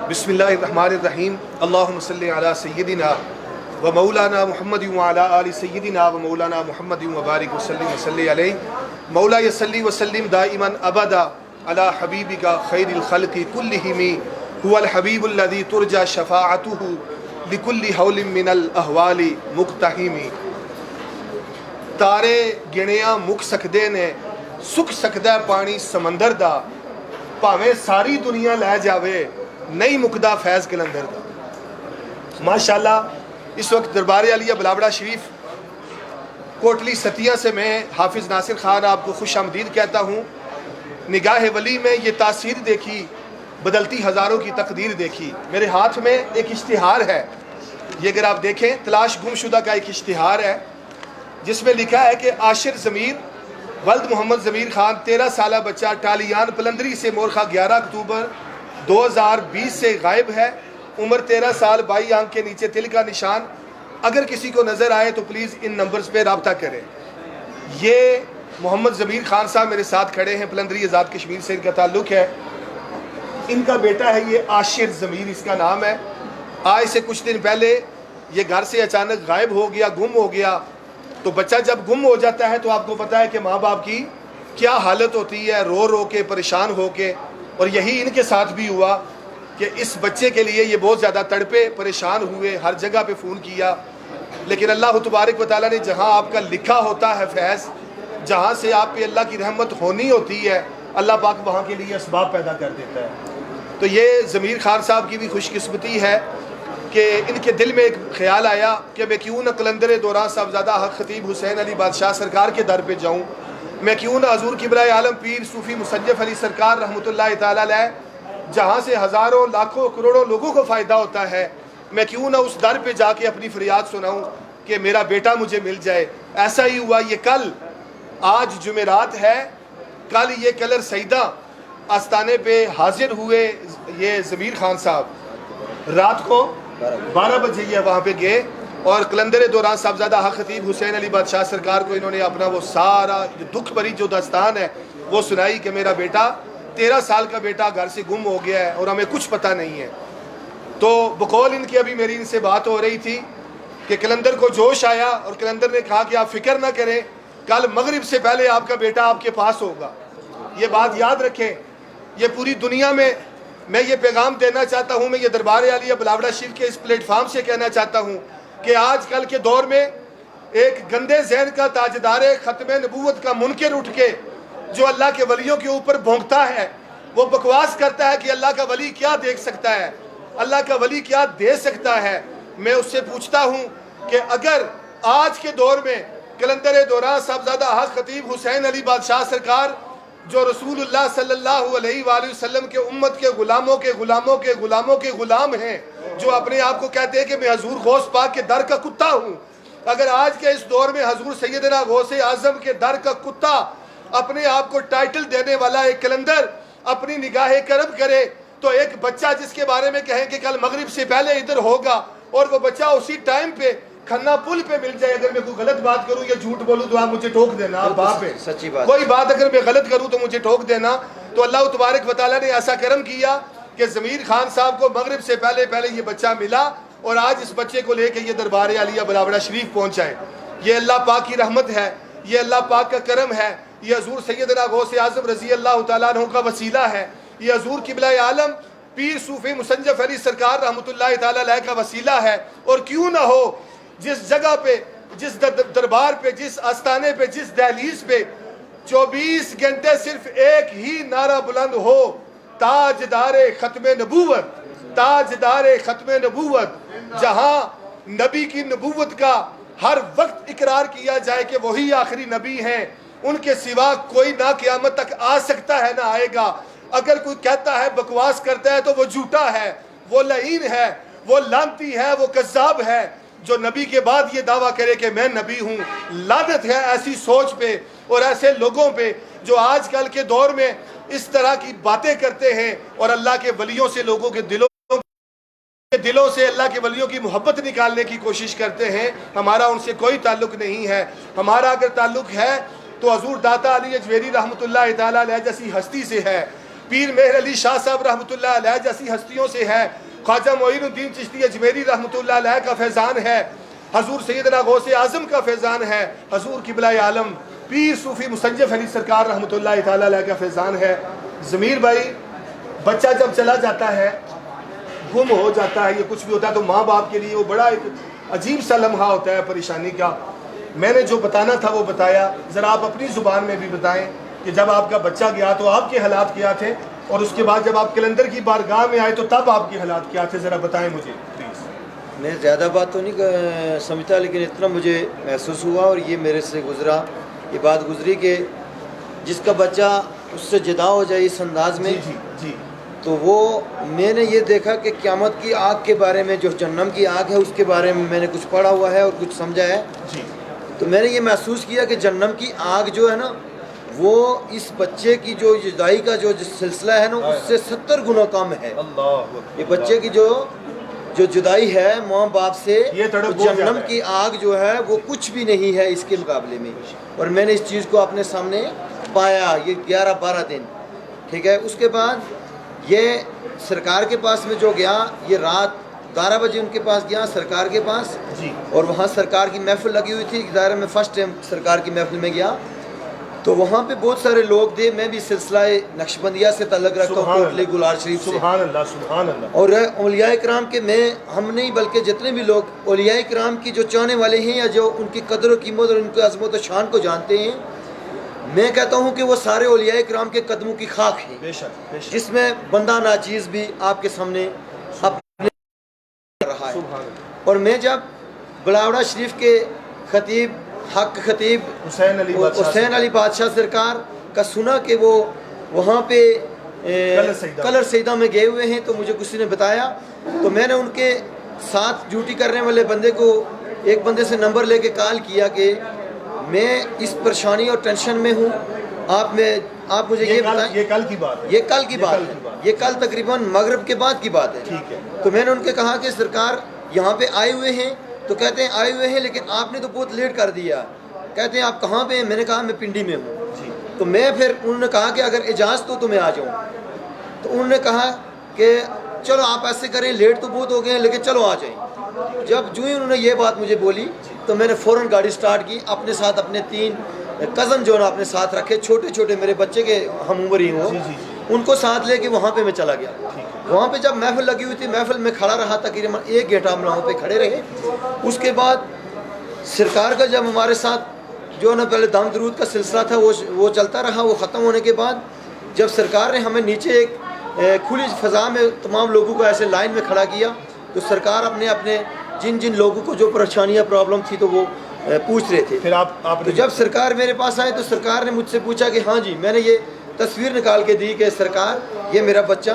بسم اللہ الرحمن الرحیم اللہم صلی علی سیدنا و مولانا محمد و علی آل سیدنا و مولانا محمد و بارک وسلم وصلی علیہ مولا یصلی وسلم دائما ابدا علی حبیبک خیر الخلق کلہم هو الحبیب الذی ترجى شفاعته لکل حول من الاحوال مقتحم۔ تارے گنیاں مک سکدے نے سک سکدا پانی سمندر دا، پاویں ساری دنیا لے جاوے نہیں مکدا فیض کلندر دا۔ ماشاءاللہ اس وقت دربار عالیہ بلاوڑا شریف کوٹلی ستیہ سے میں حافظ ناصر خان آپ کو خوش آمدید کہتا ہوں۔ نگاہ ولی میں یہ تاثیر دیکھی، بدلتی ہزاروں کی تقدیر دیکھی۔ میرے ہاتھ میں ایک اشتہار ہے، یہ اگر آپ دیکھیں تلاش گم شدہ کا ایک اشتہار ہے جس میں لکھا ہے کہ عاشر ضمیر ولد محمد ضمیر خان 13 سالہ بچہ ٹالیان پلندری سے مورخہ 11 اکتوبر 2020 سے غائب ہے۔ عمر 13 سال، 22 آنکھ کے نیچے تل کا نشان۔ اگر کسی کو نظر آئے تو پلیز ان نمبرز پہ رابطہ کریں۔ یہ محمد ضمیر خان صاحب میرے ساتھ کھڑے ہیں، پلندری آزاد کشمیر سے ان کا تعلق ہے۔ ان کا بیٹا ہے یہ عاشر ضمیر اس کا نام ہے۔ آج سے کچھ دن پہلے یہ گھر سے اچانک غائب ہو گیا، گم ہو گیا۔ تو بچہ جب گم ہو جاتا ہے تو آپ کو پتہ ہے کہ ماں باپ کی کیا حالت ہوتی ہے، رو رو کے پریشان ہو کے۔ اور یہی ان کے ساتھ بھی ہوا کہ اس بچے کے لیے یہ بہت زیادہ تڑپے، پریشان ہوئے، ہر جگہ پہ فون کیا، لیکن اللہ تبارک و تعالیٰ نے جہاں آپ کا لکھا ہوتا ہے فیض، جہاں سے آپ پہ اللہ کی رحمت ہونی ہوتی ہے، اللہ پاک وہاں کے لیے اسباب پیدا کر دیتا ہے۔ تو یہ ضمیر خان صاحب کی بھی خوش قسمتی ہے کہ ان کے دل میں ایک خیال آیا کہ میں کیوں نہ قلندر دوران صاحبزادہ حق خطیب حسین علی بادشاہ سرکار کے در پہ جاؤں، میں کیوں نہ حضور قبلہ عالم پیر صوفی مصنف علی سرکار رحمۃ اللہ تعالیٰ علیہ، جہاں سے ہزاروں لاکھوں کروڑوں لوگوں کو فائدہ ہوتا ہے، میں کیوں نہ اس در پہ جا کے اپنی فریاد سناؤں کہ میرا بیٹا مجھے مل جائے۔ ایسا ہی ہوا، یہ کل، آج جمعرات ہے، کل یہ کلر سیدہ آستانے پہ حاضر ہوئے یہ ضمیر خان صاحب۔ رات کو 12 بجے یہ وہاں پہ گئے اور قلندر دوران صاحبزادہ حق خطیب حسین علی بادشاہ سرکار کو انہوں نے اپنا وہ سارا دکھ بھری جو داستان ہے وہ سنائی کہ میرا بیٹا 13 سال کا بیٹا گھر سے گم ہو گیا ہے اور ہمیں کچھ پتہ نہیں ہے۔ تو بقول ان کی ابھی میری ان سے بات ہو رہی تھی کہ قلندر کو جوش آیا اور قلندر نے کہا کہ آپ فکر نہ کریں، کل مغرب سے پہلے آپ کا بیٹا آپ کے پاس ہوگا۔ یہ بات یاد رکھیں، یہ پوری دنیا میں یہ پیغام دینا چاہتا ہوں، میں یہ دربار عالیہ بلاوڑا شریف کے اس پلیٹ فارم سے کہنا چاہتا ہوں کہ آج کل کے دور میں ایک گندے ذہن کا تاجدار ختم نبوت کا منکر اٹھ کے جو اللہ کے ولیوں کے اوپر بھونکتا ہے، وہ بکواس کرتا ہے کہ اللہ کا ولی کیا دیکھ سکتا ہے، اللہ کا ولی کیا دے سکتا ہے۔ میں اس سے پوچھتا ہوں کہ اگر آج کے دور میں قلندر دوران صاحبزادہ حق خطیب حسین علی بادشاہ سرکار جو رسول اللہ صلی اللہ علیہ وآلہ وسلم کے امت کے غلاموں کے غلاموں کے غلاموں کے غلام ہیں، جو اپنے آپ کو کہتے ہیں کہ میں حضور غوث پاک کے در کا کتا ہوں، اگر آج کے اس دور میں حضور سیدنا غوث اعظم کے در کا کتا اپنے آپ کو ٹائٹل دینے والا ایک قلندر اپنی نگاہ کرم کرے، تو ایک بچہ جس کے بارے میں کہیں کہ کل مغرب سے پہلے ادھر ہوگا اور وہ بچہ اسی ٹائم پہ کھنا پل پہ مل جائے، اگر میں کوئی غلط بات کروں یا جھوٹ بولوں تو آپ مجھے ٹوک دینا، آپ باپ ہیں، سچی بات، کوئی بات اگر میں غلط کروں تو مجھے ٹوک دینا۔ تو اللہ تبارک و تعالیٰ نے ایسا کرم کیا کہ ضمیر خان صاحب کو مغرب سے پہلے یہ بچہ ملا اور آج اس بچے کو لے کے یہ دربار عالیہ بلاوڑا شریف پہنچائے۔ یہ اللہ پاک کی رحمت ہے، یہ اللہ پاک کا کرم ہے، یہ حضور سیدنا غوث اعظم رضی اللہ تعالیٰ عنہ کا وسیلہ ہے، یہ حضور قبلہ عالم پیر صوفی مصنف علی سرکار رحمۃ اللہ تعالیٰ علیہ کا وسیلہ ہے۔ اور کیوں نہ ہو، جس جگہ پہ، جس دربار پہ، جس آستانے پہ، جس دہلیز پہ 24 گھنٹے صرف ایک ہی نعرہ بلند ہو، تاجدار ختم نبوت، تاجدار ختم نبوت، جہاں نبی کی نبوت کا ہر وقت اقرار کیا جائے کہ وہی آخری نبی ہیں، ان کے سوا کوئی نہ قیامت تک آ سکتا ہے نہ آئے گا۔ اگر کوئی کہتا ہے، بکواس کرتا ہے تو وہ جھوٹا ہے، وہ لعین ہے، وہ لعنتی ہے، وہ کذاب ہے۔ جو نبی کے بعد یہ دعویٰ کرے کہ میں نبی ہوں، لعنت ہے ایسی سوچ پہ اور ایسے لوگوں پہ جو آج کل کے دور میں اس طرح کی باتیں کرتے ہیں اور اللہ کے ولیوں سے لوگوں کے دلوں سے اللہ کے ولیوں کی محبت نکالنے کی کوشش کرتے ہیں۔ ہمارا ان سے کوئی تعلق نہیں ہے، ہمارا اگر تعلق ہے تو حضور داتا علی اجویری رحمۃ اللہ تعالیٰ علیہ جیسی ہستی سے ہے۔ پیر مہر علی شاہ صاحب رحمۃ اللہ علیہ جیسی ہستیوں سے ہے، خواجہ معین الدین چشتی اجمیری رحمۃ اللہ علیہ کا فیضان ہے، حضور سیدنا غوث اعظم کا فیضان ہے، حضور قبلہ عالم پیر صوفی مسنجف علی سرکار رحمۃ اللہ تعالیٰ علیہ کا فیضان ہے۔ ضمیر بھائی، بچہ جب چلا جاتا ہے، گم ہو جاتا ہے، یہ کچھ بھی ہوتا ہے، تو ماں باپ کے لیے وہ بڑا ایک عجیب سا لمحہ ہوتا ہے پریشانی کا۔ میں نے جو بتانا تھا وہ بتایا، ذرا آپ اپنی زبان میں بھی بتائیں کہ جب آپ کا بچہ گیا تو آپ کے حالات کیا تھے، اور اس کے بعد جب آپ کلندر کی بارگاہ میں آئے تو تب آپ کے حالات کیا تھے، ذرا بتائیں مجھے پلیز۔ میں زیادہ بات تو نہیں سمجھتا، لیکن اتنا مجھے محسوس ہوا اور یہ میرے سے گزرا، یہ بات گزری کہ جس کا بچہ اس سے جدا ہو جائے اس انداز میں، جی تو وہ میں نے یہ دیکھا کہ قیامت کی آگ کے بارے میں، جو جہنم کی آگ ہے اس کے بارے میں نے کچھ پڑھا ہوا ہے اور کچھ سمجھا ہے، جی تو میں نے یہ محسوس کیا کہ جہنم کی آگ جو ہے نا، وہ اس بچے کی جو جدائی کا جو سلسلہ ہے نا، اس سے 70 گنا کم ہے۔ یہ بچے کی جو جدائی ہے ماں باپ سے، جہنم کی آگ جو ہے وہ کچھ بھی نہیں ہے اس کے مقابلے میں، اور میں نے اس چیز کو اپنے سامنے پایا یہ 11-12 دن، ٹھیک ہے۔ اس کے بعد یہ سرکار کے پاس میں جو گیا، یہ رات 12 بجے ان کے پاس گیا سرکار کے پاس، اور وہاں سرکار کی محفل لگی ہوئی تھی، ظاہر میں فرسٹ ٹائم سرکار کی محفل میں گیا، تو وہاں پہ بہت سارے لوگ تھے۔ میں بھی سلسلہ نقشبندیہ سے تعلق رکھتا ہوں، کوٹلی گلار شریف سے، سبحان اللہ سبحان اللہ۔ اور اولیاء کرام کے ہم نہیں بلکہ جتنے بھی لوگ اولیاء کرام کی جو چاہنے والے ہیں یا جو ان کی قدر و قیمت اور ان کی عظمت و شان کو جانتے ہیں، میں کہتا ہوں کہ وہ سارے اولیاء کرام کے قدموں کی خاک ہیں، بے شک بے شک، جس میں بندہ ناچیز بھی آپ کے سامنے اپنے رہا ہے۔ اور میں جب بلاوڑا شریف کے خطیب حق خطیب حسین علی بادشاہ سرکار کا سنا کہ وہ وہاں پہ کلر سیدہ میں گئے ہوئے ہیں، تو مجھے کسی نے بتایا، تو میں نے ان کے ساتھ ڈیوٹی کرنے والے بندے کو، ایک بندے سے نمبر لے کے کال کیا کہ میں اس پریشانی اور ٹینشن میں ہوں، آپ مجھے یہ بتائیں۔ یہ کل کی بات ہے، یہ کل کی بات ہے، یہ کل تقریباً مغرب کے بعد کی بات ہے، ٹھیک ہے۔ تو میں نے ان کے کہا کہ سرکار یہاں پہ آئے ہوئے ہیں، تو کہتے ہیں آئے ہوئے ہیں لیکن آپ نے تو بہت لیٹ کر دیا، کہتے ہیں آپ کہاں پہ ہیں؟ میں نے کہا میں پنڈی میں ہوں۔ تو میں پھر انہوں نے کہا کہ اگر اجازت ہو تو میں آ جاؤں، تو انہوں نے کہا کہ چلو آپ ایسے کریں، لیٹ تو بہت ہو گئے ہیں لیکن چلو آ جائیں۔ جب جو ہی انہوں نے یہ بات مجھے بولی تو میں نے فوراً گاڑی سٹارٹ کی، اپنے ساتھ اپنے 3 کزن جو نا اپنے ساتھ رکھے، چھوٹے چھوٹے میرے بچے کے ہم عمر ہی ہوں، ان کو ساتھ لے کے وہاں پہ میں چلا گیا۔ وہاں پہ جب محفل لگی ہوئی تھی، محفل میں کھڑا رہا تقریباً 1 گھنٹہ ہم وہاں پہ کھڑے رہے۔ اس کے بعد سرکار کا جب ہمارے ساتھ جو نا پہلے دم درود کا سلسلہ تھا وہ چلتا رہا، وہ ختم ہونے کے بعد جب سرکار نے ہمیں نیچے ایک کھلی فضا میں تمام لوگوں کو ایسے لائن میں کھڑا کیا، تو سرکار اپنے جن لوگوں کو جو پریشانیاں پرابلم تھی تو وہ پوچھ رہے تھے۔ پھر آپ تو جب سرکار میرے پاس آئے تو سرکار نے مجھ سے پوچھا کہ ہاں جی، میں نے یہ تصویر نکال کے دی کہ سرکار یہ میرا بچہ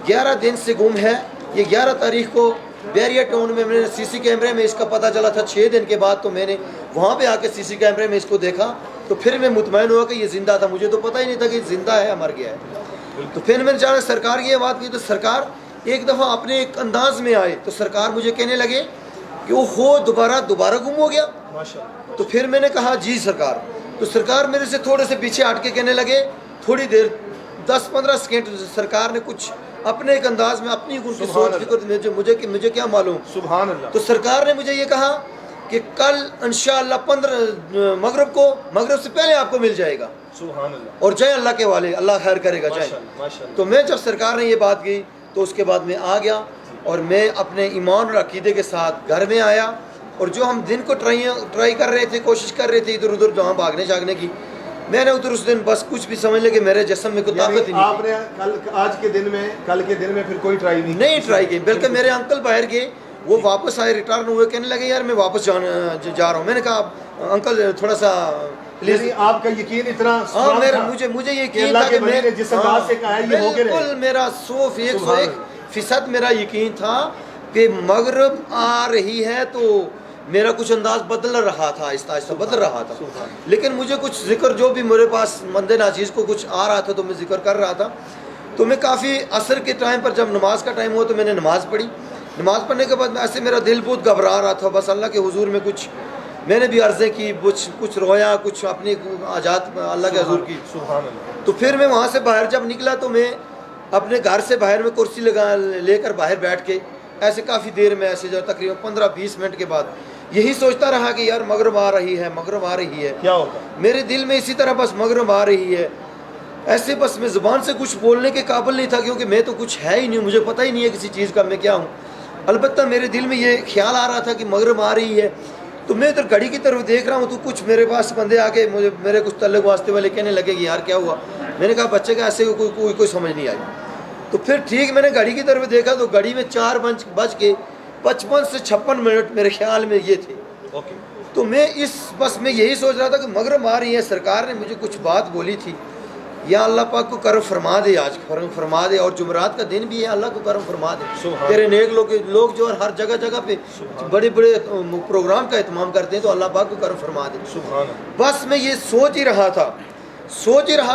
11 دن سے گم ہے، یہ 11 تاریخ کو بیریا ٹاؤن میں نے سی سی کیمرے میں اس کا پتہ چلا تھا، 6 دن کے بعد تو میں نے وہاں پہ آ کے سی سی کیمرے میں اس کو دیکھا، تو پھر میں مطمئن ہوا کہ یہ زندہ تھا، مجھے تو پتہ ہی نہیں تھا کہ یہ زندہ ہے یا مر گیا ہے۔ تو پھر میں نے جانا سرکار کی یہ بات کی، تو سرکار ایک دفعہ اپنے ایک انداز میں آئے، تو سرکار مجھے کہنے لگے کہ وہ دوبارہ گم ہو گیا۔ تو پھر میں نے کہا جی سرکار، تو سرکار میرے سے تھوڑے سے پیچھے ہٹ کے کہنے لگے، تھوڑی دیر 10-15 سیکنڈ سرکار نے کچھ اپنے ایک انداز میں اپنی ان کی سوچ فکر مجھے کیا معلوم، سبحان اللہ۔ تو سرکار نے مجھے یہ کہا کہ کل انشاءاللہ 15 مغرب سے پہلے آپ کو مل جائے گا، سبحان اللہ، اور جائیں اللہ کے والے، اللہ خیر کرے گا، جائیں۔ تو میں جب سرکار نے یہ بات کی تو اس کے بعد میں آ گیا، اور میں اپنے ایمان اور عقیدے کے ساتھ گھر میں آیا، اور جو ہم دن کو ٹرائی کر رہے تھے، کوشش کر رہے تھے ادھر ادھر جہاں بھاگنے جاگنے کی، میں نے ادھر اس دن بس کچھ بھی سمجھ لے کہ میرے جسم میں کوئی طاقت ہی نہیں آپ نے آج کے دن میں کل کے دن میں پھر کوئی ٹرائی نہیں ٹرائی کی، بلکہ میرے انکل باہر گئے، وہ واپس آئے، ریٹرن ہوئے، کہنے لگے یار میں واپس جا رہا ہوں۔ میں نے کہا انکل تھوڑا سا پلیز، آپ کا یقین اتنا ہاں مجھے یقین تھا کہ میں بالکل میرا 101% میرا یقین تھا کہ مغرب آ رہی ہے، تو میرا کچھ انداز بدل رہا تھا، آہستہ آہستہ بدل رہا تھا، لیکن مجھے کچھ ذکر جو بھی میرے پاس مند ناچیز کو کچھ آ رہا تھا تو میں ذکر کر رہا تھا۔ تو میں کافی عصر کے ٹائم پر جب نماز کا ٹائم ہوا تو میں نے نماز پڑھی، نماز پڑھنے کے بعد ایسے میرا دل بہت گھبرا رہا تھا، بس اللہ کے حضور میں کچھ میں نے بھی عرضیں کی، کچھ رویا، کچھ اپنی حاجات اللہ کے حضور کی. سبحان اللہ. تو پھر میں وہاں سے باہر جب نکلا تو میں اپنے گھر سے باہر میں کرسی لے کر باہر بیٹھ کے ایسے کافی دیر میں ایسے جو تقریباً 15-20 منٹ کے بعد یہی سوچتا رہا کہ یار مغرب آ رہی ہے، مغرب آ رہی ہے. کیا ہوگا؟ میرے دل میں اسی طرح بس مغرب آ رہی ہے. ایسے بس میں زبان سے کچھ بولنے کے قابل نہیں تھا، کیونکہ میں تو کچھ ہے ہی نہیں، مجھے پتہ ہی نہیں ہے کسی چیز کا میں کیا ہوں. البتہ میرے دل میں یہ خیال آ رہا تھا کہ مغرب آ رہی ہے. تو میں ادھر گھڑی کی طرف دیکھ رہا ہوں تو کچھ میرے پاس بندے آ کے میرے کچھ تعلق واسطے والے کہنے لگے کہ یار کیا ہوا. میں نے کہا بچے کا ایسے کوئی سمجھ نہیں آئی. تو پھر ٹھیک میں نے گھڑی کی طرف دیکھا تو گھڑی میں 4:55 سے 56 منٹ میرے خیال میں یہ تھے. اوکے. تو میں بس میں یہی سوچ رہا تھا کہ مغرب آ رہی ہے، سرکار نے مجھے کچھ بات بولی تھی، یا اللہ پاک کو کرم فرما دے، آج کرم فرما دے. اور جمعرات کا دن بھی ہے، اللہ کو کرم فرما دے. تیرے نیک لوگ جو ہر جگہ پہ بڑے پروگرام کا اہتمام کرتے ہیں، تو اللہ پاک کو کرم فرما دے. بس میں یہ سوچ ہی رہا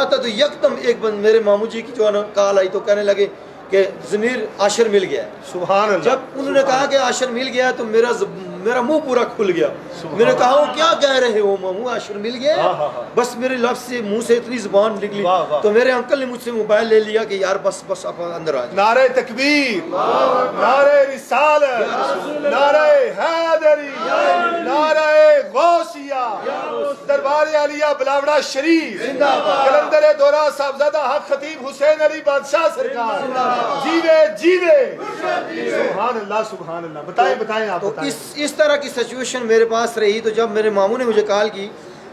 تھا تو یکدم ایک میرے ماموں جی کی جو ہے نا کال آئی، تو کہنے لگے کہ ضمیر عاشر مل گیا. سبحان اللہ. جب انہوں نے کہا کہ عاشر مل گیا تو میرا منہ پورا کھل گیا. میں نے کہا وہ کیا کہہ رہے ہو ماموں، عاشر مل گیا؟ بس میرے لفظ سے منہ سے اتنی زبان نکلی. تو میرے انکل نے مجھ سے موبائل لے لیا کہ یار بس آپ اندر آ جائیں. نعرہ تکبیر، نعرہ رسالت، نعرہ حیدری، نعرہ غوثیہ، دربار عالیہ بلاوڑا شریف، کلندر دورہ صاحبزادہ حق خطیب حسین علی بادشاہ سرکار جیوے. سبحان اللہ سبحان اللہ. بتائیں آپ. تو اس طرح کی سچویشن میرے پاس رہی. تو جب میرے ماموں نے مجھے کال کی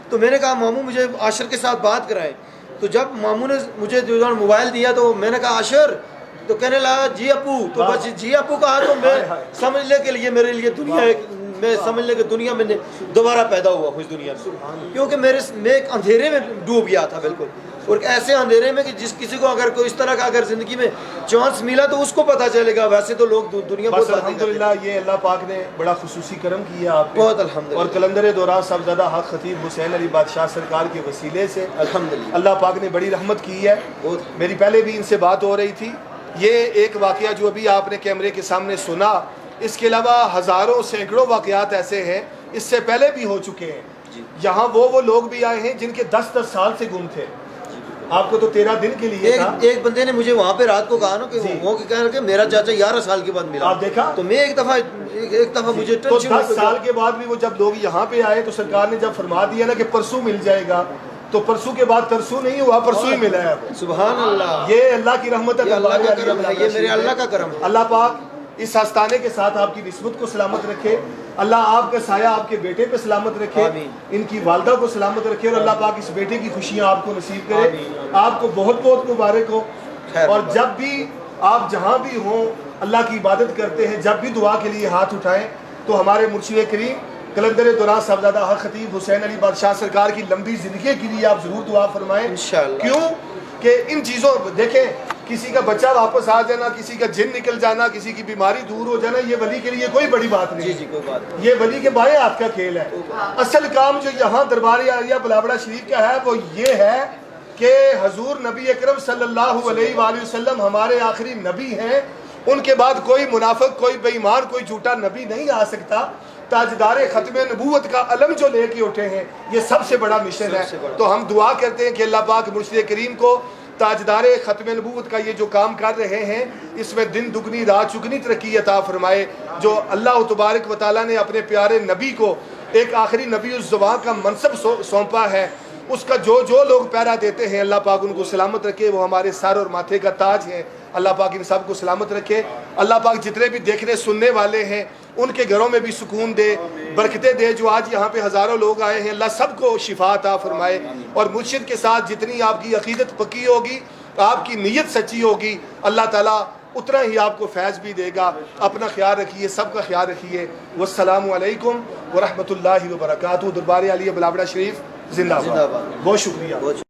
تو میں نے کہا ماموں مجھے عاشر کے ساتھ بات کرائیں. تو جب ماموں نے مجھے موبائل دیا تو میں نے کہا عاشر، تو کہنے لگا جی ابو. تو بس جی ابو کہا تو میں سمجھ لے کہ میرے لیے دنیا میں سمجھ لے کہ دنیا میں دوبارہ پیدا ہوا ہوں اس دنیا میں. کیونکہ میں ایک اندھیرے میں ڈوب گیا تھا بالکل، اور ایسے اندھیرے میں کہ کسی کو اگر کوئی اس طرح کا اگر زندگی میں چانس ملا تو اس کو پتہ چلے گا. ویسے تو لوگ دنیا بس الحمدللہ یہ اللہ پاک نے بڑا خصوصی کرم کیا آپ پہ. بہت الحمدللہ. اور کلندر دورہ صاحبزادہ حق خطیب حسین علی بادشاہ سرکار کے وسیلے سے الحمدللہ اللہ پاک نے بڑی رحمت کی ہے. میری پہلے بھی ان سے بات ہو رہی تھی. یہ ایک واقعہ جو ابھی آپ نے کیمرے کے سامنے سنا، اس کے علاوہ ہزاروں سینکڑوں واقعات ایسے ہیں اس سے پہلے بھی ہو چکے ہیں. یہاں وہ لوگ بھی آئے ہیں جن کے 10 سال سے گم تھے. آپ کو تو 13 دن کے لیے تھا. ایک بندے نے مجھے وہاں پہ رات کو کہا نا کہ وہ کہہ رہا کہ میرا چاچا 11 سال کے بعد ملا. آپ دیکھا تو میں ایک دفعہ مجھے تو 10 سال کے بعد بھی وہ جب لوگ یہاں پہ آئے تو سرکار نے جب فرما دیا نا کہ پرسوں مل جائے گا، تو پرسوں کے بعد ترسوں نہیں ہوا، پرسوں ہی ملا ہے. سبحان اللہ. یہ اللہ کی رحمت ہے، اللہ کا کرم ہے، یہ میرے اللہ کا کرم ہے. اللہ پاک اس آستانے کے ساتھ آپ کی نسبت کو سلامت رکھے. اللہ آپ کا سایہ آپ کے بیٹے پہ سلامت رکھے، ان کی والدہ کو سلامت رکھے، اور اللہ پاک اس بیٹے کی خوشیاں آپ کو نصیب کرے. آپ کو بہت بہت مبارک ہو. اور جب بھی آپ جہاں بھی ہوں اللہ کی عبادت کرتے ہیں، جب بھی دعا کے لیے ہاتھ اٹھائیں تو ہمارے مرشد کریم کلندر دورہ صاحبزادہ حق خطیب حسین علی بادشاہ سرکار کی لمبی زندگی کے لیے آپ ضرور دعا فرمائیں انشاءاللہ. کیوں کہ ان چیزوں دیکھیں، کسی کا بچہ واپس آ جانا، کسی کا جن نکل جانا، کسی کی بیماری دور ہو جانا، یہ ولی کے لیے کوئی بڑی بات نہیں. جی کوئی بات نہیں. یہ ولی کے بائیں ہاتھ کا کھیل ہے. اصل کام جو یہاں دربار عالیہ بلاوڑا شریف کا ہے وہ یہ ہے کہ حضور نبی اکرم صلی اللہ علیہ وآلہ وسلم ہمارے آخری نبی ہیں. ان کے بعد کوئی منافق، کوئی بے ایمان، کوئی جھوٹا نبی نہیں آ سکتا. تاجدار ختم نبوت کا علم جو لے کے اٹھے ہیں، یہ سب سے بڑا مشن ہے. تو ہم دعا کرتے ہیں کہ اللہ پاک مرشد کریم کو تاجدار ختم نبوت کا یہ جو کام کر رہے ہیں اس میں دن دگنی رات چگنی ترقی عطا فرمائے. جو اللہ تبارک و تعالیٰ نے اپنے پیارے نبی کو ایک آخری نبی الزبان کا منصب سونپا ہے، اس کا جو لوگ پیرا دیتے ہیں اللہ پاک ان کو سلامت رکھے. وہ ہمارے سر اور ماتھے کا تاج ہیں. اللہ پاک ان سب کو سلامت رکھے. اللہ پاک جتنے بھی دیکھنے سننے والے ہیں ان کے گھروں میں بھی سکون دے، برکتیں دے. جو آج یہاں پہ ہزاروں لوگ آئے ہیں اللہ سب کو شفا عطا فرمائے. اور مرشد کے ساتھ جتنی آپ کی عقیدت پکی ہوگی، آپ کی نیت سچی ہوگی، اللہ تعالیٰ اتنا ہی آپ کو فیض بھی دے گا. اپنا خیال رکھیے، سب کا خیال رکھیے. والسلام علیکم ورحمۃ اللہ وبرکاتہ. دربار عالیہ بلاوڑا شریف زندہ باد. بہت شکریہ.